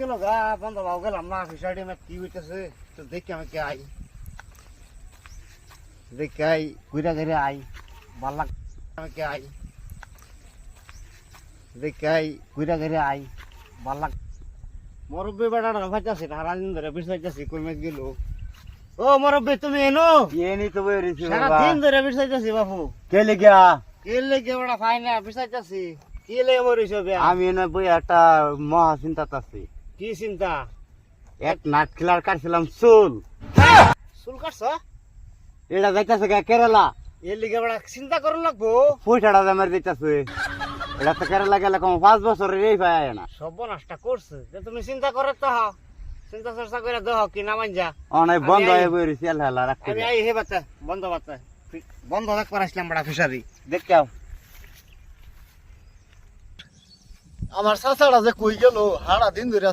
গেল গা বন্ধ ভাব গেলাম না ফিসাইডে মে কি হইতেছে তো দেখি আমি কে আই দেখি আই ঘুরা ঘুরে আই ভাল লাগ আমি কে আই দেখি আই ঘুরা ঘুরে আই ভাল লাগ মুরব্বী বেড়াটা ভাইতাছে সারাদিন ধরে বিছাইতেছি কই মে গেল ও মুরব্বী তুমি এনো এনি তো বেরিয়েছি সারাদিন ধরে বিছাইতেছি বাপু কে লিগা কে লেগে বড় ফাইনা বিছাইতেছি কি লেগে মরিস বে আমি এনে বই একটা মহা চিন্তা আছি কি চিন্তা এক নাট খেলার কাটছিলাম চুল চুল কাটছ এটা যাইতাছে কেরালা এর লিগে বড় চিন্তা করুন লাগবো পয়সাটা আমার দিতেছে এটা তো কেরালা গেলে কম 5 বছরের এই পায় না সব নষ্ট করছে যে তুমি চিন্তা করে তো হও চিন্তা চর্চা করে দেহ কি না মানজা অনেক বন্ধ হয়ে বেরিয়েছি হেলা রাখতে আমি আই হে বাচ্চা বন্ধ বাচ্চা বন্ধ দেখ করে আসলাম বড় ফিশারি দেখাও আমার চাচারা যে কই গেল সারা দিন ধরে